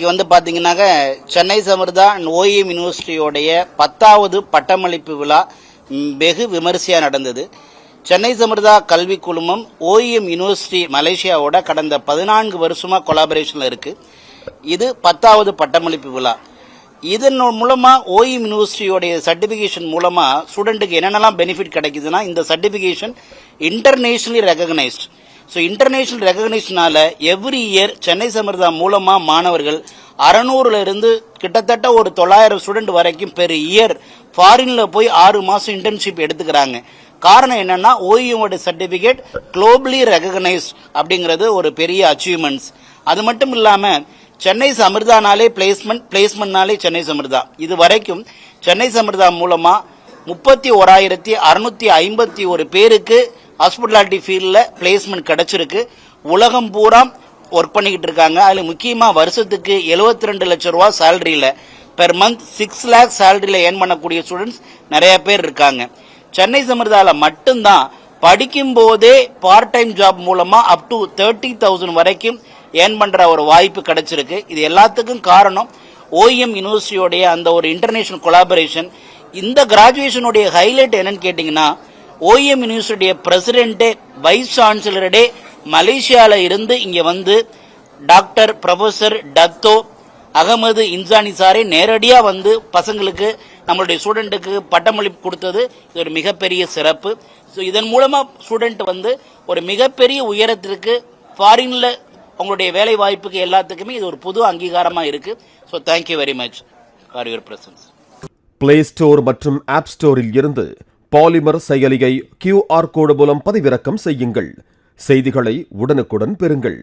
இன்னைக்கு வந்து பாத்தீங்கன்னாக்க சென்னை சமர்தா அண்ட் ஓஎம் யூனிவர்சிட்டியோடைய 10வது பட்டமளிப்பு விழா வெகு விமரிசையா நடந்தது. சென்னை சமர்தா கல்வி குழுமம் ஓஎம் யூனிவர்சிட்டி மலேசியாவோட கடந்த 14 வருஷமா கொலாபரேஷன்ல இருக்கு. இது 10வது பட்டமளிப்பு விழா. இதன் மூலமா ஓஎம் யூனிவர்சிட்டியோடைய சர்டிபிகேஷன் மூலமா ஸ்டூடெண்ட்டுக்கு என்னென்னலாம் பெனிஃபிட் கிடைக்குதுன்னா, இந்த certification internationally recognised. So international ரெகக்னைஸ்னால எவ்ரி இயர் சென்னை சமர்தா மூலமா மாணவர்கள் 600ல இருந்து கிட்டத்தட்ட ஒரு 900 ஸ்டூடெண்ட் வரைக்கும் பெர் இயர் ஃபாரின்ல போய் 6 மாசம் இன்டர்ன்ஷிப் எடுத்துக்கிறாங்க. காரணம் என்னன்னா, ஓஎம் சர்டிபிகேட் குளோபலி ரெகக்னைஸ்ட் அப்படிங்கிறது ஒரு பெரிய அச்சீவ்மெண்ட்ஸ். அது மட்டும் இல்லாம சென்னை சமர்தானாலே பிளேஸ்மெண்ட்னாலே சென்னை சமர்தா. இது வரைக்கும் சென்னை சமர்தா மூலமா 31,651 பேருக்கு ஹாஸ்பிட்டாலிட்டி ஃபீல்ட்ல பிளேஸ்மெண்ட் கிடைச்சிருக்கு. உலகம் பூரா ஒர்க் பண்ணிக்கிட்டு இருக்காங்க. அதுல முக்கியமா வருஷத்துக்கு 72 லட்சம் ரூபாய் சேலரியில பெர் மந்த் 6 லேக் சேலரியில ஏர்ன் பண்ணக்கூடிய ஸ்டூடெண்ட்ஸ் நிறைய பேர் இருக்காங்க. சென்னை சமர்தால மட்டும்தான் படிக்கும் போதே பார்ட் டைம் ஜாப் மூலமா அப் டு 30,000 வரைக்கும் ஏர்ன் பண்ற ஒரு வாய்ப்பு கிடைச்சிருக்கு. இது எல்லாத்துக்கும் காரணம் ஓஎம் யூனிவர்சிட்டியோடைய அந்த ஒரு இன்டர்நேஷனல் கொலாபரேஷன். இந்த கிராஜுவேஷனுடைய ஹைலைட் என்னன்னு கேட்டீங்கன்னா, ஓஎம் யூனிவர்சிட்டிய பிரசிடென்டே வைஸ் சான்சலரே மலேசியால இருந்து இங்க வந்து டாக்டர் ப்ரொஃபசர் டத்தோ அகமது இன்சானி சாரே நேரடியா வந்து பசங்களுக்கு நம்மளுடைய ஸ்டூடெண்ட்டுக்கு பட்டமளிப்பு கொடுத்தது இது ஒரு மிகப்பெரிய சிறப்பு. ஸோ இதன் மூலமா ஸ்டூடெண்ட் வந்து ஒரு மிகப்பெரிய உயரத்திற்கு ஃபாரின்ல உங்களுடைய வேலை வாய்ப்புக்கு எல்லாத்துக்குமே இது ஒரு புது அங்கீகாரமா இருக்கு. So thank you very much for your presence. Play store மற்றும் ஆப் ஸ்டோரில் இருந்து பாலிமர் செயலியை QR கோடு மூலம் பதிவிறக்கம் செய்யுங்கள். செய்திகளை உடனுக்குடன் பெறுங்கள்.